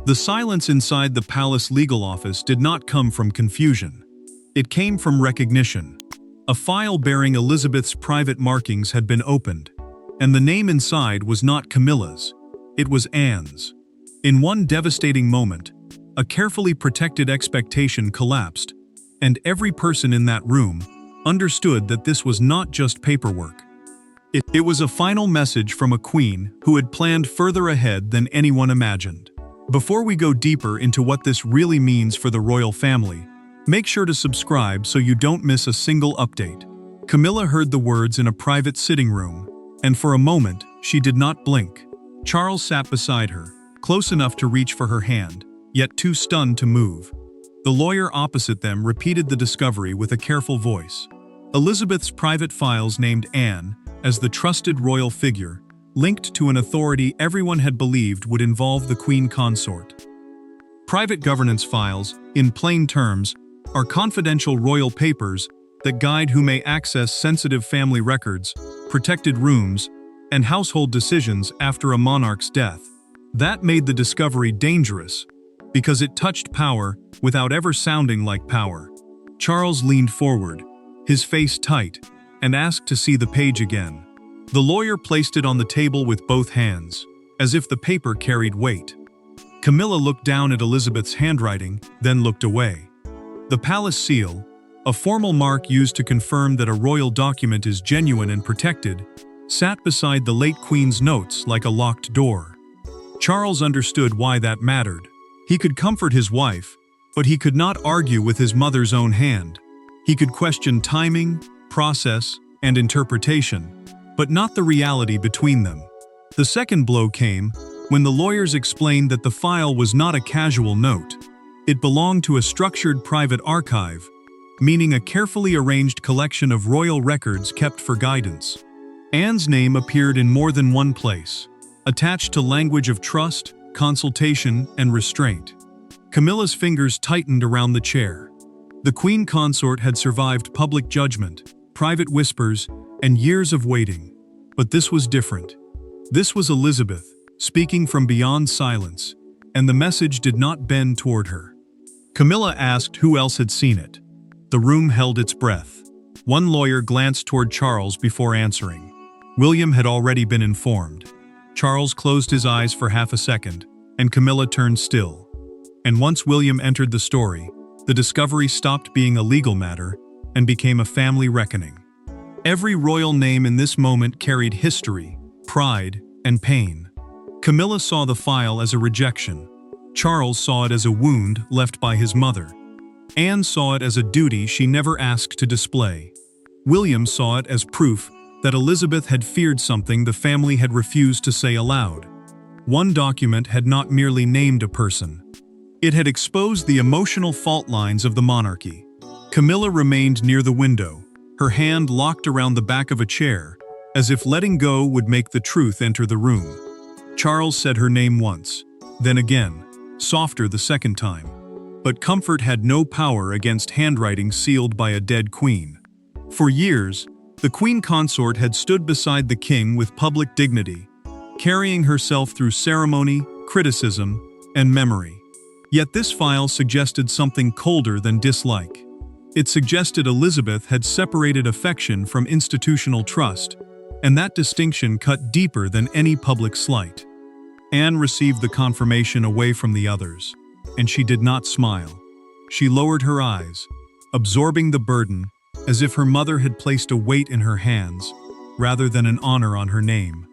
The silence inside the palace legal office did not come from confusion. It came from recognition. A file bearing Elizabeth's private markings had been opened, and the name inside was not Camilla's. It was Anne's. In one devastating moment, a carefully protected expectation collapsed, and every person in that room understood that this was not just paperwork. It was a final message from a queen who had planned further ahead than anyone imagined. Before we go deeper into what this really means for the royal family, make sure to subscribe so you don't miss a single update. Camilla heard the words in a private sitting room, and for a moment, she did not blink. Charles sat beside her, close enough to reach for her hand, yet too stunned to move. The lawyer opposite them repeated the discovery with a careful voice. Elizabeth's private files named Anne as the trusted royal figure, linked to an authority everyone had believed would involve the queen consort. Private governance files, in plain terms, are confidential royal papers that guide who may access sensitive family records, protected rooms, and household decisions after a monarch's death. That made the discovery dangerous, because it touched power without ever sounding like power. Charles leaned forward, his face tight, and asked to see the page again. The lawyer placed it on the table with both hands, as if the paper carried weight. Camilla looked down at Elizabeth's handwriting, then looked away. The palace seal, a formal mark used to confirm that a royal document is genuine and protected, sat beside the late queen's notes like a locked door. Charles understood why that mattered. He could comfort his wife, but he could not argue with his mother's own hand. He could question timing, process, and interpretation, but not the reality between them. The second blow came when the lawyers explained that the file was not a casual note. It belonged to a structured private archive, meaning a carefully arranged collection of royal records kept for guidance. Anne's name appeared in more than one place, attached to language of trust, consultation, and restraint. Camilla's fingers tightened around the chair. The queen consort had survived public judgment, private whispers, and years of waiting. But this was different. This was Elizabeth, speaking from beyond silence, and the message did not bend toward her. Camilla asked who else had seen it. The room held its breath. One lawyer glanced toward Charles before answering. William had already been informed. Charles closed his eyes for half a second, and Camilla turned still. And once William entered the story, the discovery stopped being a legal matter and became a family reckoning. Every royal name in this moment carried history, pride, and pain. Camilla saw the file as a rejection. Charles saw it as a wound left by his mother. Anne saw it as a duty she never asked to display. William saw it as proof that Elizabeth had feared something the family had refused to say aloud. One document had not merely named a person. It had exposed the emotional fault lines of the monarchy. Camilla remained near the window, her hand locked around the back of a chair, as if letting go would make the truth enter the room. Charles said her name once, then again, softer the second time. But comfort had no power against handwriting sealed by a dead queen. For years, the queen consort had stood beside the king with public dignity, carrying herself through ceremony, criticism, and memory. Yet this file suggested something colder than dislike. It suggested Elizabeth had separated affection from institutional trust, and that distinction cut deeper than any public slight. Anne received the confirmation away from the others, and she did not smile. She lowered her eyes, absorbing the burden, as if her mother had placed a weight in her hands, rather than an honor on her name.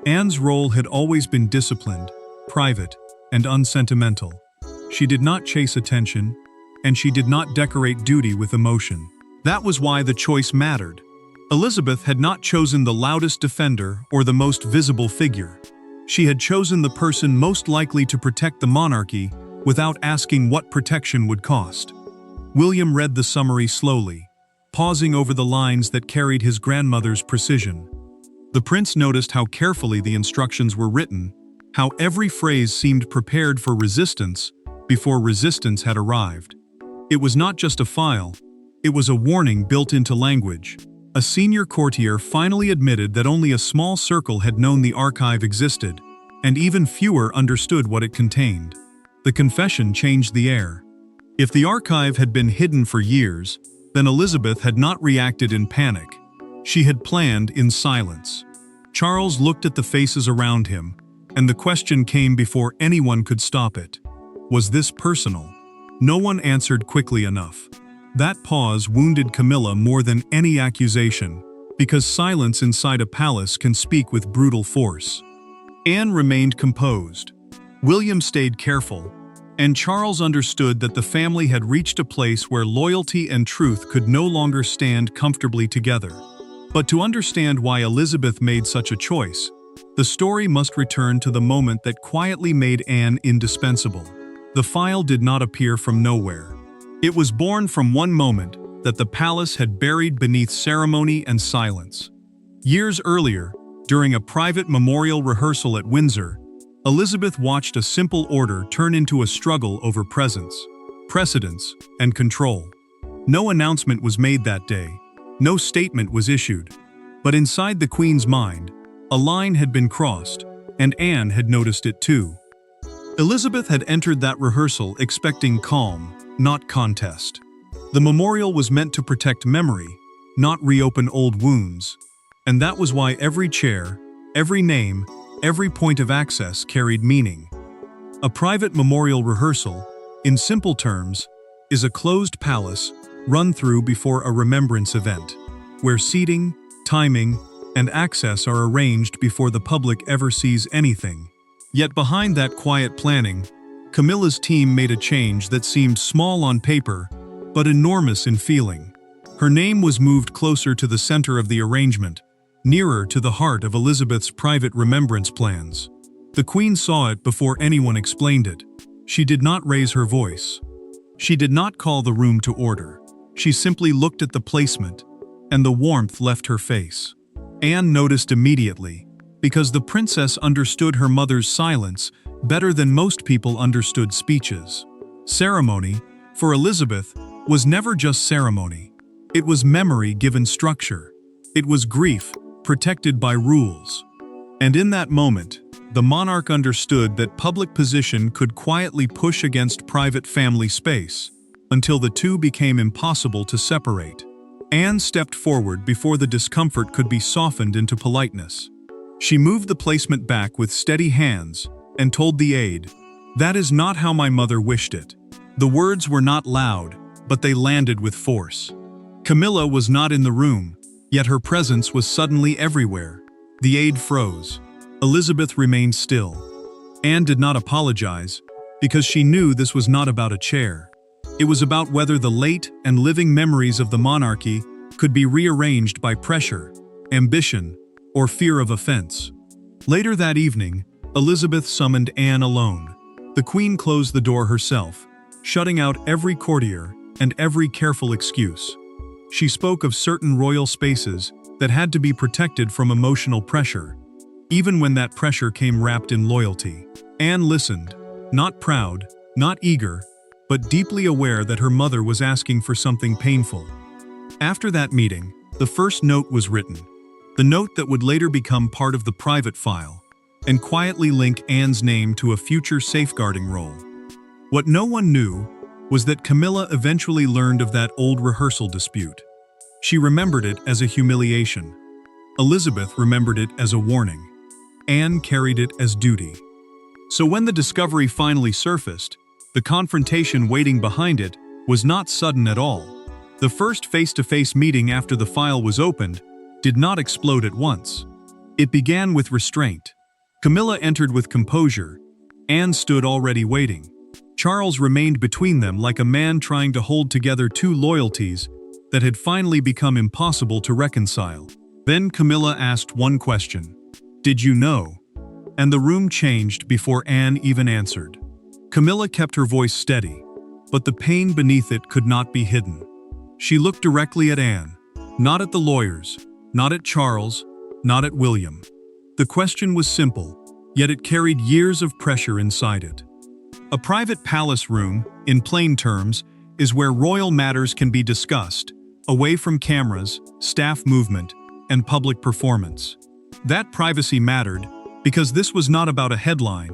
Anne's role had always been disciplined, private, and unsentimental. She did not chase attention, and she did not decorate duty with emotion. That was why the choice mattered. Elizabeth had not chosen the loudest defender or the most visible figure. She had chosen the person most likely to protect the monarchy without asking what protection would cost. William read the summary slowly, pausing over the lines that carried his grandmother's precision. The prince noticed how carefully the instructions were written, how every phrase seemed prepared for resistance before resistance had arrived. It was not just a file, it was a warning built into language. A senior courtier finally admitted that only a small circle had known the archive existed, and even fewer understood what it contained. The confession changed the air. If the archive had been hidden for years, then Elizabeth had not reacted in panic. She had planned in silence. Charles looked at the faces around him, and the question came before anyone could stop it. Was this personal? No one answered quickly enough. That pause wounded Camilla more than any accusation, because silence inside a palace can speak with brutal force. Anne remained composed. William stayed careful, and Charles understood that the family had reached a place where loyalty and truth could no longer stand comfortably together. But to understand why Elizabeth made such a choice, the story must return to the moment that quietly made Anne indispensable. The file did not appear from nowhere. It was born from one moment that the palace had buried beneath ceremony and silence. Years earlier, during a private memorial rehearsal at Windsor, Elizabeth watched a simple order turn into a struggle over presence, precedence, and control. No announcement was made that day. No statement was issued. But inside the Queen's mind, a line had been crossed, and Anne had noticed it too. Elizabeth had entered that rehearsal expecting calm, not contest. The memorial was meant to protect memory, not reopen old wounds. And that was why every chair, every name, every point of access carried meaning. A private memorial rehearsal, in simple terms, is a closed palace run through before a remembrance event, where seating, timing, and access are arranged before the public ever sees anything. Yet behind that quiet planning, Camilla's team made a change that seemed small on paper, but enormous in feeling. Her name was moved closer to the center of the arrangement, nearer to the heart of Elizabeth's private remembrance plans. The Queen saw it before anyone explained it. She did not raise her voice. She did not call the room to order. She simply looked at the placement, and the warmth left her face. Anne noticed immediately, because the princess understood her mother's silence better than most people understood speeches. Ceremony, for Elizabeth, was never just ceremony. It was memory given structure. It was grief, protected by rules. And in that moment, the monarch understood that public position could quietly push against private family space, until the two became impossible to separate. Anne stepped forward before the discomfort could be softened into politeness. She moved the placement back with steady hands and told the aide, "That is not how my mother wished it." The words were not loud, but they landed with force. Camilla was not in the room, yet her presence was suddenly everywhere. The aide froze. Elizabeth remained still. Anne did not apologize, because she knew this was not about a chair. It was about whether the late and living memories of the monarchy could be rearranged by pressure, ambition, or fear of offense. Later that evening, Elizabeth summoned Anne alone. The Queen closed the door herself, shutting out every courtier and every careful excuse. She spoke of certain royal spaces that had to be protected from emotional pressure, even when that pressure came wrapped in loyalty. Anne listened, not proud, not eager, but deeply aware that her mother was asking for something painful. After that meeting, the first note was written. The note that would later become part of the private file, and quietly link Anne's name to a future safeguarding role. What no one knew was that Camilla eventually learned of that old rehearsal dispute. She remembered it as a humiliation. Elizabeth remembered it as a warning. Anne carried it as duty. So when the discovery finally surfaced, the confrontation waiting behind it was not sudden at all. The first face-to-face meeting after the file was opened did not explode at once. It began with restraint. Camilla entered with composure. Anne stood already waiting. Charles remained between them like a man trying to hold together two loyalties that had finally become impossible to reconcile. Then Camilla asked one question. "Did you know?" And the room changed before Anne even answered. Camilla kept her voice steady, but the pain beneath it could not be hidden. She looked directly at Anne, not at the lawyers, not at Charles, not at William. The question was simple, yet it carried years of pressure inside it. A private palace room, in plain terms, is where royal matters can be discussed, away from cameras, staff movement, and public performance. That privacy mattered because this was not about a headline.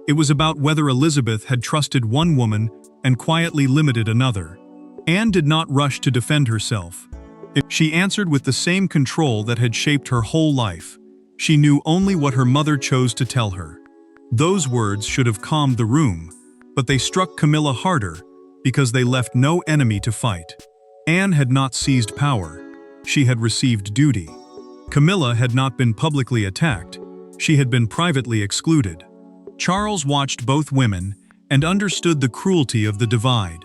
It was about whether Elizabeth had trusted one woman and quietly limited another. Anne did not rush to defend herself. She answered with the same control that had shaped her whole life. She knew only what her mother chose to tell her. Those words should have calmed the room, but they struck Camilla harder because they left no enemy to fight. Anne had not seized power. She had received duty. Camilla had not been publicly attacked. She had been privately excluded. Charles watched both women and understood the cruelty of the divide.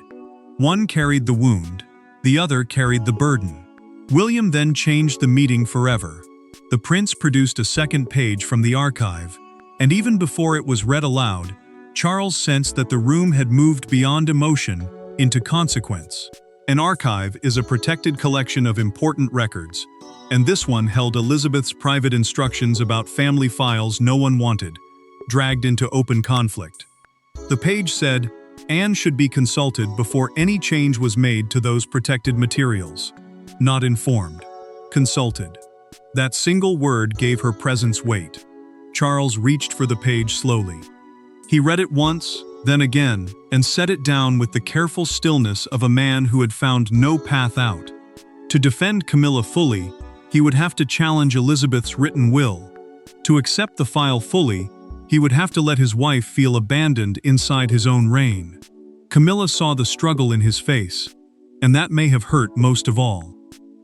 One carried the wound, the other carried the burden. William then changed the meeting forever. The prince produced a second page from the archive, and even before it was read aloud, Charles sensed that the room had moved beyond emotion into consequence. An archive is a protected collection of important records, and this one held Elizabeth's private instructions about family files no one wanted, dragged into open conflict. The page said, Anne should be consulted before any change was made to those protected materials. Not informed. Consulted. That single word gave her presence weight. Charles reached for the page slowly. He read it once, then again, and set it down with the careful stillness of a man who had found no path out. To defend Camilla fully, he would have to challenge Elizabeth's written will. To accept the file fully, he would have to let his wife feel abandoned inside his own reign. Camilla saw the struggle in his face, and that may have hurt most of all.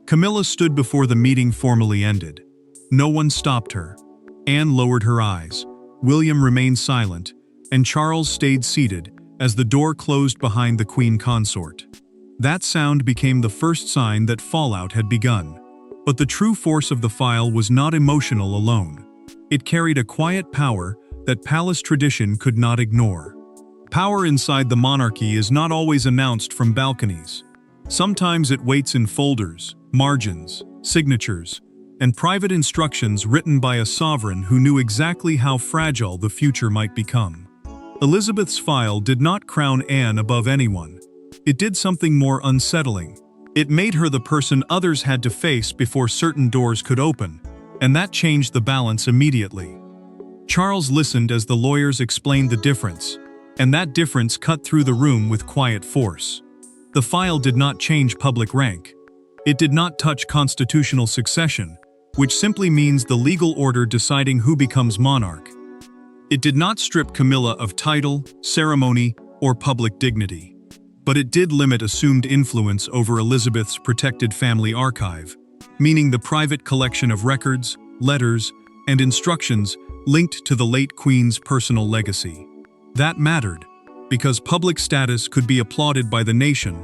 Camilla stood before the meeting formally ended. No one stopped her. Anne lowered her eyes. William remained silent, and Charles stayed seated as the door closed behind the queen consort. That sound became the first sign that fallout had begun. But the true force of the file was not emotional alone. It carried a quiet power that palace tradition could not ignore. Power inside the monarchy is not always announced from balconies. Sometimes it waits in folders, margins, signatures, and private instructions written by a sovereign who knew exactly how fragile the future might become. Elizabeth's file did not crown Anne above anyone. It did something more unsettling. It made her the person others had to face before certain doors could open, and that changed the balance immediately. Charles listened as the lawyers explained the difference, and that difference cut through the room with quiet force. The file did not change public rank. It did not touch constitutional succession, which simply means the legal order deciding who becomes monarch. It did not strip Camilla of title, ceremony, or public dignity. But it did limit assumed influence over Elizabeth's protected family archive, meaning the private collection of records, letters, and instructions linked to the late queen's personal legacy. That mattered, because public status could be applauded by the nation,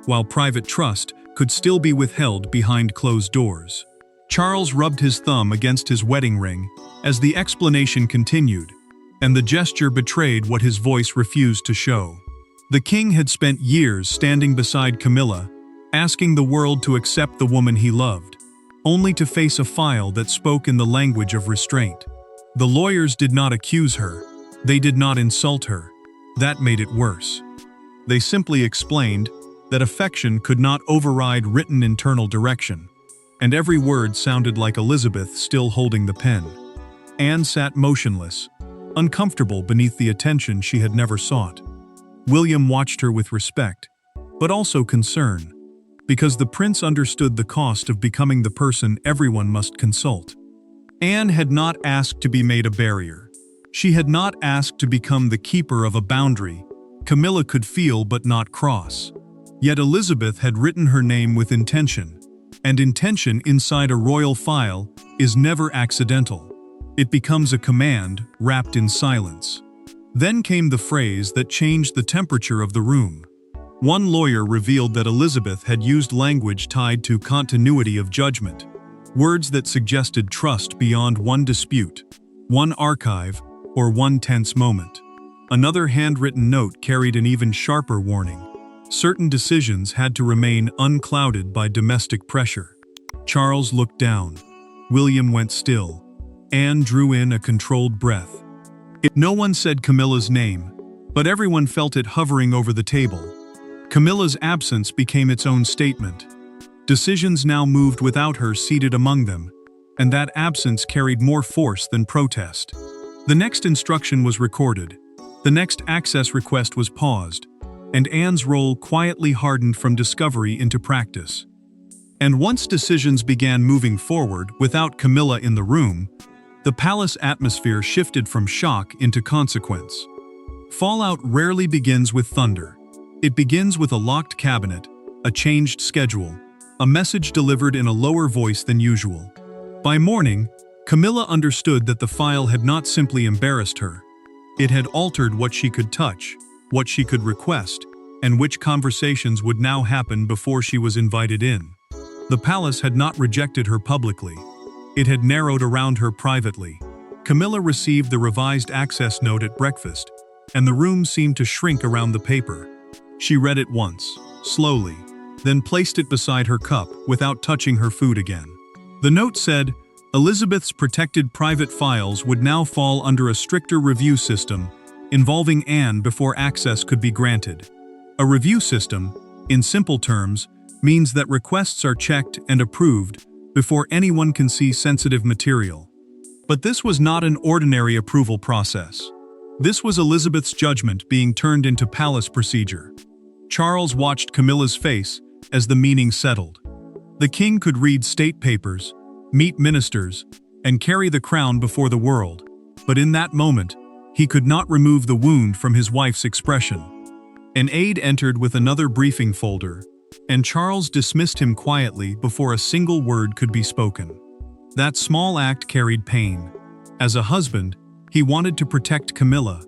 while private trust could still be withheld behind closed doors. Charles rubbed his thumb against his wedding ring as the explanation continued, and the gesture betrayed what his voice refused to show. The king had spent years standing beside Camilla, asking the world to accept the woman he loved, only to face a file that spoke in the language of restraint. The lawyers did not accuse her. They did not insult her. That made it worse. They simply explained that affection could not override written internal direction, and every word sounded like Elizabeth still holding the pen. Anne sat motionless, uncomfortable beneath the attention she had never sought. William watched her with respect, but also concern, because the prince understood the cost of becoming the person everyone must consult. Anne had not asked to be made a barrier. She had not asked to become the keeper of a boundary Camilla could feel but not cross. Yet Elizabeth had written her name with intention, and intention inside a royal file is never accidental. It becomes a command wrapped in silence. Then came the phrase that changed the temperature of the room. One lawyer revealed that Elizabeth had used language tied to continuity of judgment, words that suggested trust beyond one dispute, one archive, or one tense moment. Another handwritten note carried an even sharper warning. Certain decisions had to remain unclouded by domestic pressure. Charles looked down. William went still. Anne drew in a controlled breath. No one said Camilla's name, but everyone felt it hovering over the table. Camilla's absence became its own statement. Decisions now moved without her seated among them, and that absence carried more force than protest. The next instruction was recorded. The next access request was paused, and Anne's role quietly hardened from discovery into practice. And once decisions began moving forward without Camilla in the room, the palace atmosphere shifted from shock into consequence. Fallout rarely begins with thunder. It begins with a locked cabinet, a changed schedule, a message delivered in a lower voice than usual. By morning, Camilla understood that the file had not simply embarrassed her. It had altered what she could touch, what she could request, and which conversations would now happen before she was invited in. The palace had not rejected her publicly. It had narrowed around her privately. Camilla received the revised access note at breakfast, and the room seemed to shrink around the paper. She read it once, slowly, then placed it beside her cup without touching her food again. The note said, Elizabeth's protected private files would now fall under a stricter review system involving Anne before access could be granted. A review system, in simple terms, means that requests are checked and approved before anyone can see sensitive material. But this was not an ordinary approval process. This was Elizabeth's judgment being turned into palace procedure. Charles watched Camilla's face as the meaning settled. The king could read state papers, meet ministers, and carry the crown before the world, but in that moment, he could not remove the wound from his wife's expression. An aide entered with another briefing folder, and Charles dismissed him quietly before a single word could be spoken. That small act carried pain. As a husband, he wanted to protect Camilla.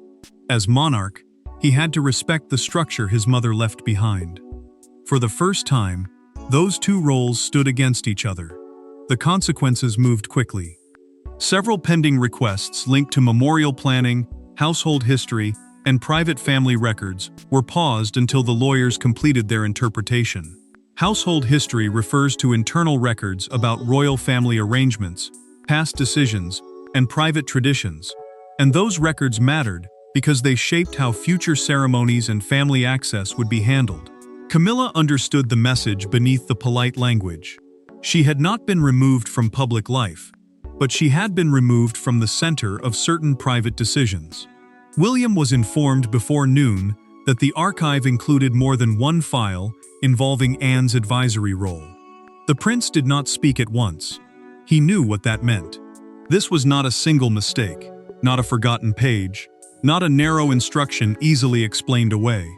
As monarch, he had to respect the structure his mother left behind. For the first time, those two roles stood against each other. The consequences moved quickly. Several pending requests linked to memorial planning, household history, and private family records were paused until the lawyers completed their interpretation. Household history refers to internal records about royal family arrangements, past decisions, and private traditions, and those records mattered because they shaped how future ceremonies and family access would be handled. Camilla understood the message beneath the polite language. She had not been removed from public life, but she had been removed from the center of certain private decisions. William was informed before noon that the archive included more than one file involving Anne's advisory role. The prince did not speak at once. He knew what that meant. This was not a single mistake, not a forgotten page, not a narrow instruction easily explained away.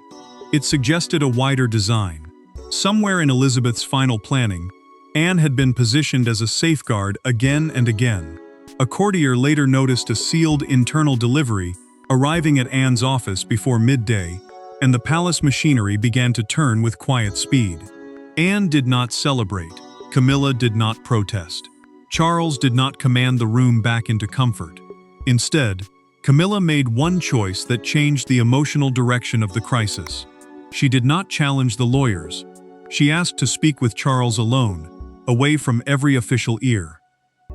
It suggested a wider design. Somewhere in Elizabeth's final planning, Anne had been positioned as a safeguard again and again. A courtier later noticed a sealed internal delivery arriving at Anne's office before midday, and the palace machinery began to turn with quiet speed. Anne did not celebrate. Camilla did not protest. Charles did not command the room back into comfort. Instead, Camilla made one choice that changed the emotional direction of the crisis. She did not challenge the lawyers. She asked to speak with Charles alone, away from every official ear.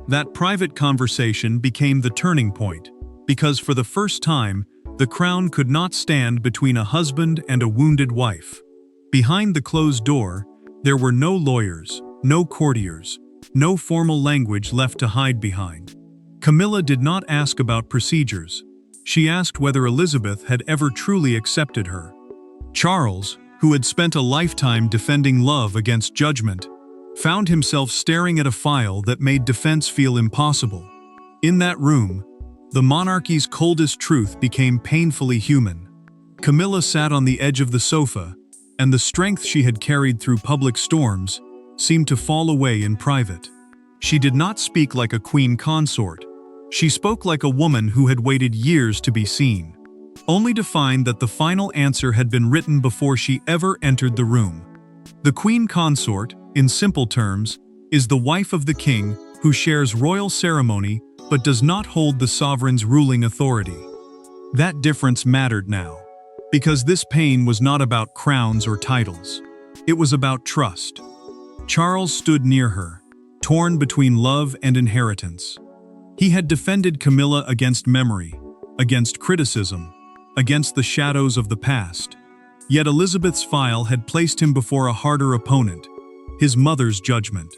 That private conversation became the turning point, because for the first time, the crown could not stand between a husband and a wounded wife. Behind the closed door, there were no lawyers, no courtiers, no formal language left to hide behind. Camilla did not ask about procedures. She asked whether Elizabeth had ever truly accepted her. Charles, who had spent a lifetime defending love against judgment, found himself staring at a file that made defense feel impossible. In that room, the monarchy's coldest truth became painfully human. Camilla sat on the edge of the sofa, and the strength she had carried through public storms seemed to fall away in private. She did not speak like a queen consort. She spoke like a woman who had waited years to be seen, only to find that the final answer had been written before she ever entered the room. The queen consort, in simple terms, is the wife of the king who shares royal ceremony but does not hold the sovereign's ruling authority. That difference mattered now, because this pain was not about crowns or titles. It was about trust. Charles stood near her, torn between love and inheritance. He had defended Camilla against memory, against criticism, against the shadows of the past. Yet Elizabeth's file had placed him before a harder opponent, his mother's judgment.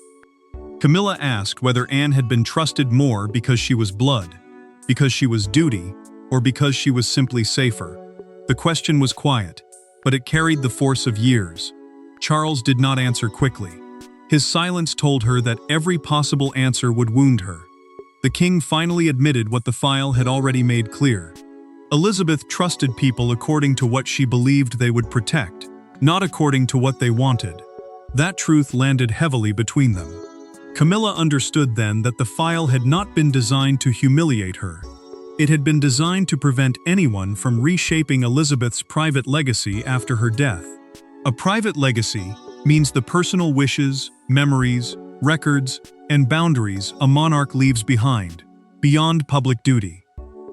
Camilla asked whether Anne had been trusted more because she was blood, because she was duty, or because she was simply safer. The question was quiet, but it carried the force of years. Charles did not answer quickly. His silence told her that every possible answer would wound her. The king finally admitted what the file had already made clear. Elizabeth trusted people according to what she believed they would protect, not according to what they wanted. That truth landed heavily between them. Camilla understood then that the file had not been designed to humiliate her. It had been designed to prevent anyone from reshaping Elizabeth's private legacy after her death. A private legacy means the personal wishes, memories, records, and boundaries a monarch leaves behind, beyond public duty.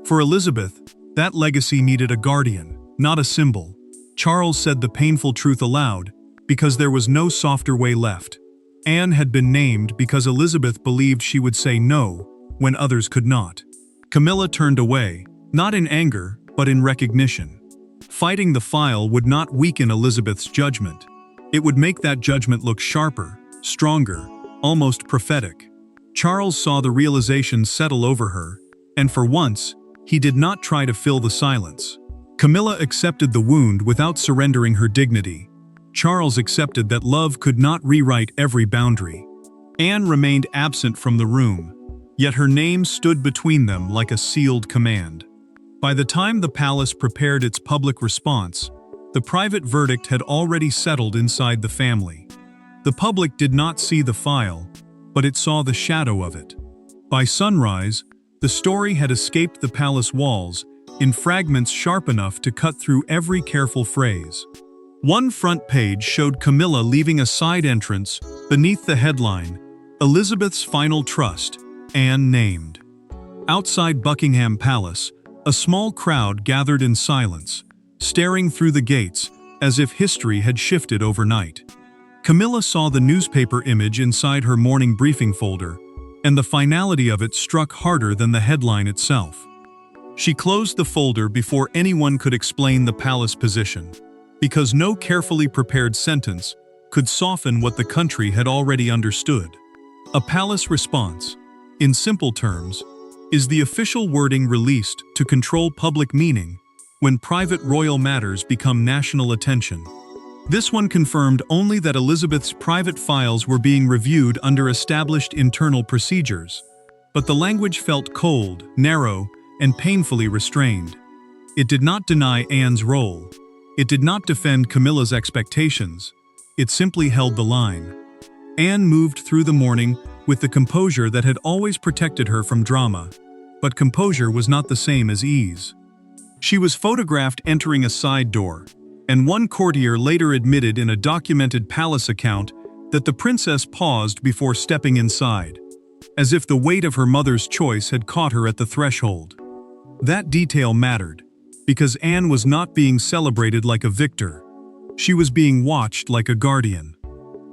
For Elizabeth, that legacy needed a guardian, not a symbol. Charles said the painful truth aloud, because there was no softer way left. Anne had been named because Elizabeth believed she would say no when others could not. Camilla turned away, not in anger, but in recognition. Fighting the file would not weaken Elizabeth's judgment. It would make that judgment look sharper, stronger, almost prophetic. Charles saw the realization settle over her, and for once, he did not try to fill the silence. Camilla accepted the wound without surrendering her dignity. Charles accepted that love could not rewrite every boundary. Anne remained absent from the room, yet her name stood between them like a sealed command. By the time the palace prepared its public response, the private verdict had already settled inside the family. The public did not see the file, but it saw the shadow of it. By sunrise, the story had escaped the palace walls in fragments sharp enough to cut through every careful phrase. One front page showed Camilla leaving a side entrance beneath the headline, "Elizabeth's Final Trust, Anne Named." Outside Buckingham Palace, a small crowd gathered in silence, staring through the gates as if history had shifted overnight. Camilla saw the newspaper image inside her morning briefing folder, and the finality of it struck harder than the headline itself. She closed the folder before anyone could explain the palace position, because no carefully prepared sentence could soften what the country had already understood. A palace response, in simple terms, is the official wording released to control public meaning when private royal matters become national attention. This one confirmed only that Elizabeth's private files were being reviewed under established internal procedures, but the language felt cold, narrow, and painfully restrained. It did not deny Anne's role. It did not defend Camilla's expectations. It simply held the line. Anne moved through the morning with the composure that had always protected her from drama, but composure was not the same as ease. She was photographed entering a side door, and one courtier later admitted in a documented palace account that the princess paused before stepping inside, as if the weight of her mother's choice had caught her at the threshold. That detail mattered, because Anne was not being celebrated like a victor. She was being watched like a guardian.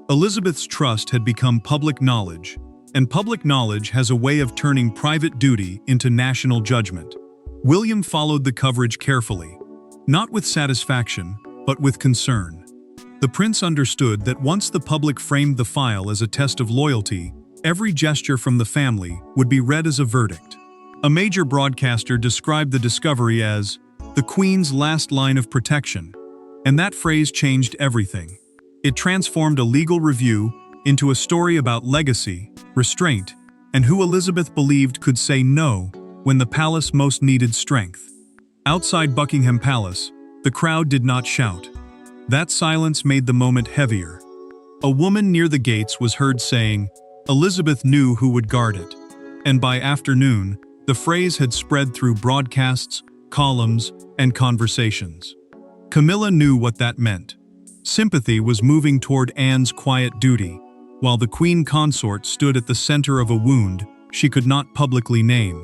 Elizabeth's trust had become public knowledge, and public knowledge has a way of turning private duty into national judgment. William followed the coverage carefully, not with satisfaction, but with concern. The prince understood that once the public framed the file as a test of loyalty, every gesture from the family would be read as a verdict. A major broadcaster described the discovery as the Queen's last line of protection, and that phrase changed everything. It transformed a legal review into a story about legacy, restraint, and who Elizabeth believed could say no when the palace most needed strength. Outside Buckingham Palace, the crowd did not shout. That silence made the moment heavier. A woman near the gates was heard saying, "Elizabeth knew who would guard it." And by afternoon, the phrase had spread through broadcasts, columns, and conversations. Camilla knew what that meant. Sympathy was moving toward Anne's quiet duty, while the queen consort stood at the center of a wound she could not publicly name.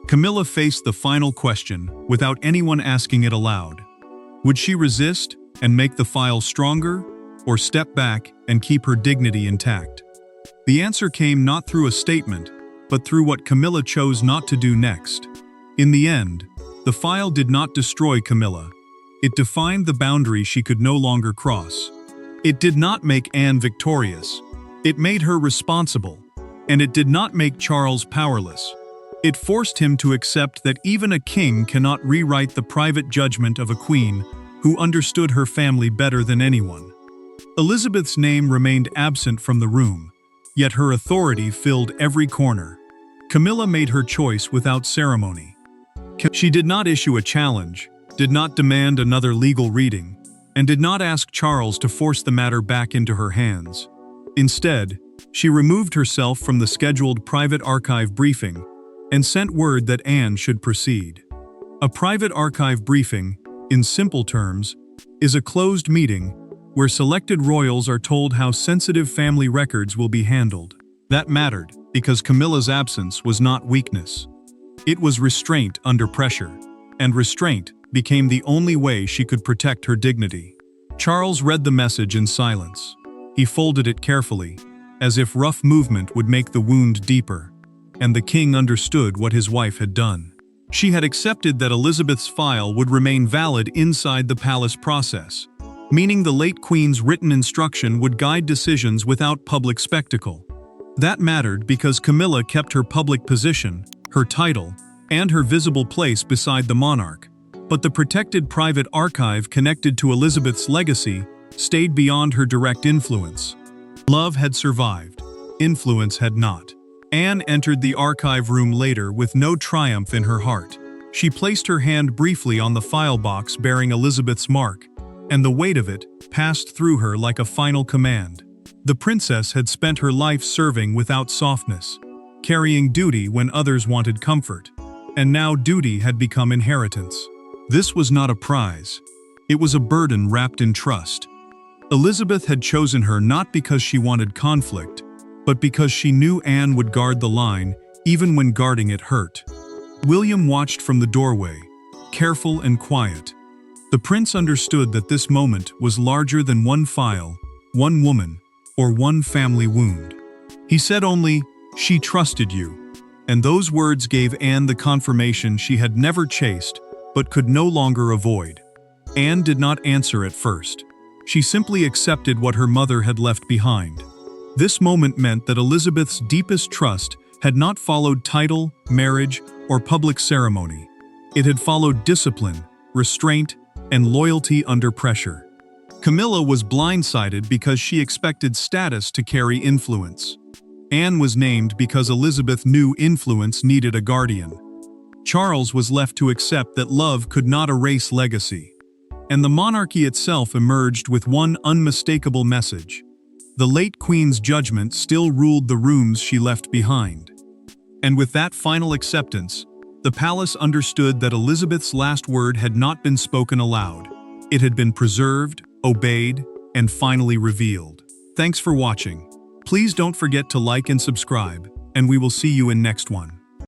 Camilla faced the final question without anyone asking it aloud. Would she resist and make the file stronger, or step back and keep her dignity intact? The answer came not through a statement, but through what Camilla chose not to do next. In the end, the file did not destroy Camilla. It defined the boundary she could no longer cross. It did not make Anne victorious. It made her responsible, and it did not make Charles powerless. It forced him to accept that even a king cannot rewrite the private judgment of a queen who understood her family better than anyone. Elizabeth's name remained absent from the room, yet her authority filled every corner. Camilla made her choice without ceremony. She did not issue a challenge, did not demand another legal reading, and did not ask Charles to force the matter back into her hands. Instead, she removed herself from the scheduled private archive briefing and sent word that Anne should proceed. A private archive briefing, in simple terms, is a closed meeting where selected royals are told how sensitive family records will be handled. That mattered because Camilla's absence was not weakness. It was restraint under pressure, and restraint became the only way she could protect her dignity. Charles read the message in silence. He folded it carefully, as if rough movement would make the wound deeper, and the king understood what his wife had done. She had accepted that Elizabeth's file would remain valid inside the palace process, meaning the late queen's written instruction would guide decisions without public spectacle. That mattered because Camilla kept her public position, her title, and her visible place beside the monarch. But the protected private archive connected to Elizabeth's legacy stayed beyond her direct influence. Love had survived, influence had not. Anne entered the archive room later with no triumph in her heart. She placed her hand briefly on the file box bearing Elizabeth's mark, and the weight of it passed through her like a final command. The princess had spent her life serving without softness, carrying duty when others wanted comfort, and now duty had become inheritance. This was not a prize. It was a burden wrapped in trust. Elizabeth had chosen her not because she wanted conflict, but because she knew Anne would guard the line even when guarding it hurt. William watched from the doorway, careful and quiet. The prince understood that this moment was larger than one file, one woman, or one family wound. He said only, "She trusted you," and those words gave Anne the confirmation she had never chased but could no longer avoid. Anne did not answer at first. She simply accepted what her mother had left behind. This moment meant that Elizabeth's deepest trust had not followed title, marriage, or public ceremony. It had followed discipline, restraint, and loyalty under pressure. Camilla was blindsided because she expected status to carry influence. Anne was named because Elizabeth knew influence needed a guardian. Charles was left to accept that love could not erase legacy. And the monarchy itself emerged with one unmistakable message. The late queen's judgment still ruled the rooms she left behind. And with that final acceptance, the palace understood that Elizabeth's last word had not been spoken aloud. It had been preserved, obeyed, and finally revealed. Thanks for watching. Please don't forget to like and subscribe, and we will see you in next one.